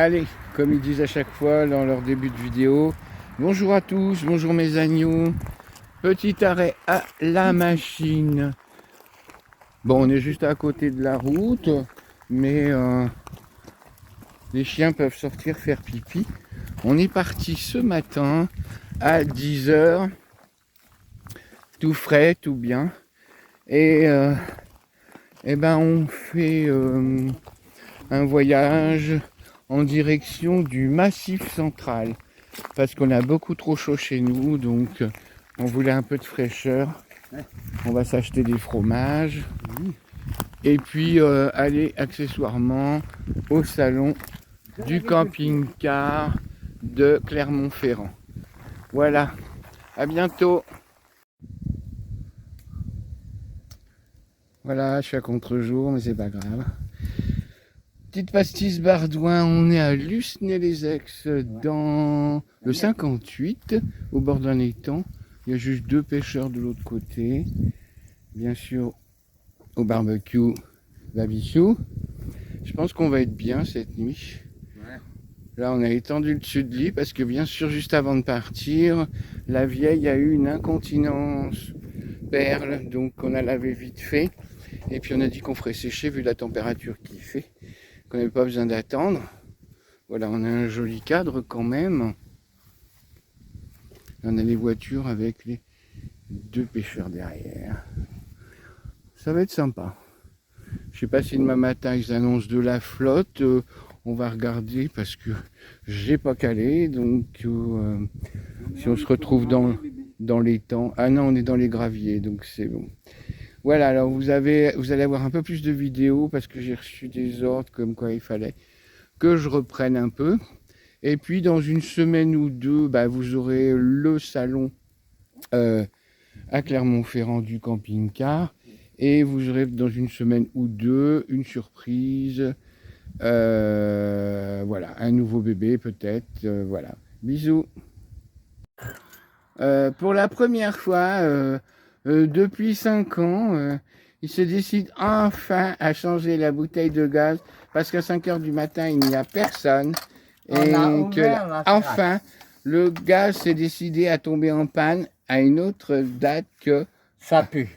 Allez, comme ils disent à chaque fois dans leur début de vidéo, bonjour à tous, bonjour mes agneaux. Petit arrêt à la machine. Bon, on est juste à côté de la route, mais les chiens peuvent sortir faire pipi. On est parti ce matin à 10 h, tout frais, tout bien. Et ben on fait un voyage en direction du Massif central. Parce qu'on a beaucoup trop chaud chez nous, donc on voulait un peu de fraîcheur. On va s'acheter des fromages. Et puis aller accessoirement au salon du camping-car de Clermont-Ferrand. Voilà, à bientôt. Voilà, je suis à contre-jour, mais c'est pas grave. Petite pastis Bardouin, on est à Lucenay-les-Aix dans le 58, au bord d'un étang. Il y a juste 2 pêcheurs de l'autre côté. Bien sûr, au barbecue, babichou. Je pense qu'on va être bien cette nuit. Là, on a étendu le dessus de lit parce que bien sûr, juste avant de partir, la vieille a eu une incontinence perle, donc on a lavé vite fait. Et puis on a dit qu'on ferait sécher vu la température qu'il fait, qu'on n'avait pas besoin d'attendre. Voilà, on a un joli cadre quand même. On a les voitures avec les 2 pêcheurs derrière. Ça va être sympa. Je sais pas si demain matin ils annoncent de la flotte. On va regarder parce que j'ai pas calé. Donc si on se retrouve dans les temps. Ah non, on est dans les graviers, donc c'est bon. Voilà, alors vous allez avoir un peu plus de vidéos parce que j'ai reçu des ordres comme quoi il fallait que je reprenne un peu. Et puis dans une semaine ou deux, vous aurez le salon à Clermont-Ferrand du camping-car. Et vous aurez dans une semaine ou deux une surprise. Voilà, un nouveau bébé peut-être. Voilà, bisous. Pour la première fois, depuis 5 ans, il se décide enfin à changer la bouteille de gaz parce qu'à 5 h du matin, il n'y a personne. Et que enfin, le gaz s'est décidé à tomber en panne à une autre date que... Ça pue.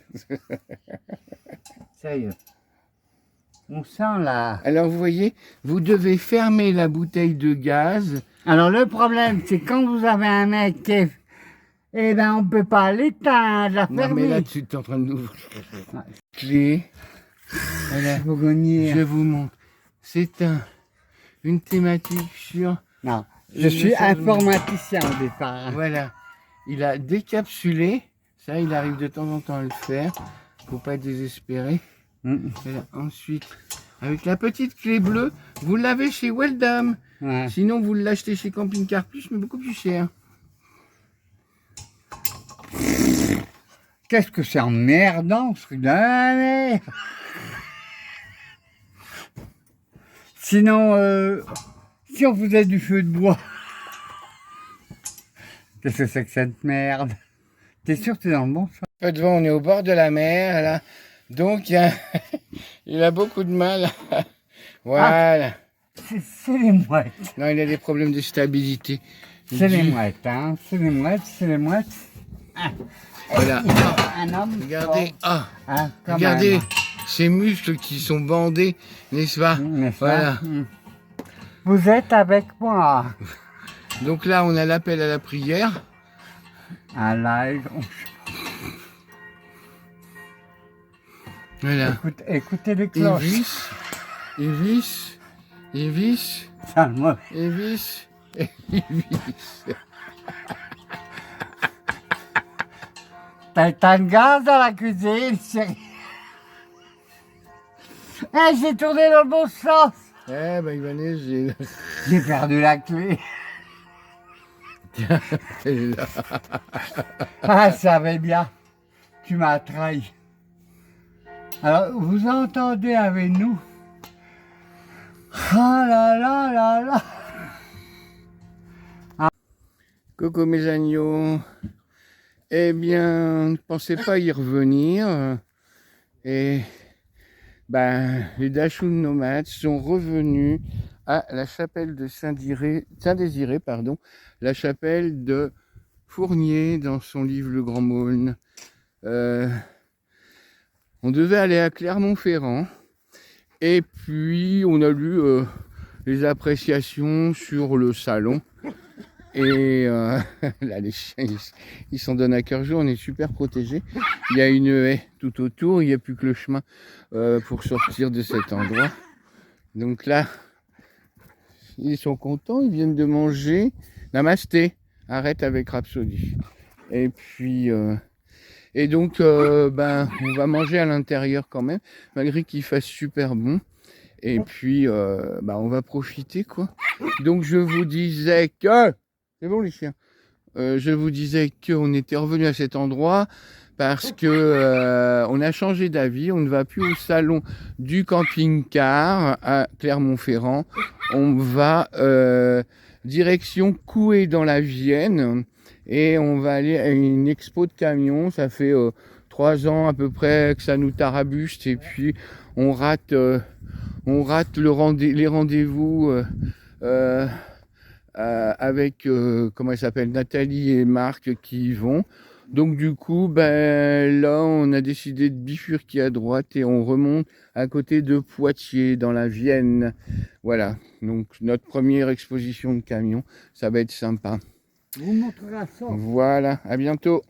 Sérieux. On sent là. Alors vous voyez, vous devez fermer la bouteille de gaz. Alors le problème, c'est quand vous avez un mec qui est... Eh ben on peut pas l'éteindre, la fermer. Non mais là tu es en train de nous... Clé. Voilà. Je vous montre. C'est une thématique sur... Non, je suis informaticien au départ. Voilà. Il a décapsulé. Ça, il arrive de temps en temps à le faire. Faut pas être désespéré. Voilà. Ensuite, avec la petite clé bleue, vous l'avez chez Weldam. Ouais. Sinon, vous l'achetez chez Camping Car Plus, mais beaucoup plus cher. Qu'est-ce que c'est emmerdant ce truc de la merde. Sinon, si on faisait du feu de bois, qu'est-ce que c'est que cette merde? T'es sûr que t'es dans le bon sens? Un peu devant, on est au bord de la mer, là. Donc, il a beaucoup de mal. Voilà. C'est les mouettes. Non, il a des problèmes de stabilité. C'est les mouettes, hein. C'est les mouettes, c'est les mouettes. Ah. Voilà. Un homme. Regardez, Quand regardez même. ces muscles qui sont bandés, n'est-ce pas? Voilà. Vous êtes avec moi. Donc là, on a l'appel à la prière. Un live. Voilà. Écoutez les cloches. Il visse. Calme. Il visse. T'as le gaz dans la cuisine, chérie. Eh, j'ai tourné dans le bon sens. Eh ben, il va neiger, là. J'ai perdu la clé. Elle est là. Ah, ça va bien. Tu m'as trahi. Alors, vous entendez avec nous? Ah là là là là. Coucou mes agneaux. Eh bien, ne pensez pas y revenir. Et les Dachshund nomades sont revenus à la chapelle de Saint-Désiré, pardon, la chapelle de Fournier dans son livre Le Grand Maulne. On devait aller à Clermont-Ferrand et puis on a lu les appréciations sur le salon. Et là, les chiens, ils s'en donnent à cœur joie, on est super protégés. Il y a une haie tout autour, il n'y a plus que le chemin pour sortir de cet endroit. Donc là, ils sont contents, ils viennent de manger. Namasté, arrête avec Rhapsody. Et puis, et donc, on va manger à l'intérieur quand même, malgré qu'il fasse super bon. Et puis, on va profiter, quoi. Donc, je vous disais que... C'est bon, les chiens. Je vous disais qu'on était revenu à cet endroit parce que on a changé d'avis. On ne va plus au salon du camping-car à Clermont-Ferrand. On va direction Coué dans la Vienne et on va aller à une expo de camions. Ça fait 3 ans à peu près que ça nous tarabuste et puis on rate les rendez-vous avec comment elle s'appelle, Nathalie et Marc qui y vont. Donc du coup, là, on a décidé de bifurquer à droite et on remonte à côté de Poitiers, dans la Vienne. Voilà, donc notre première exposition de camions, ça va être sympa. Vous montrerez ça. Voilà, à bientôt.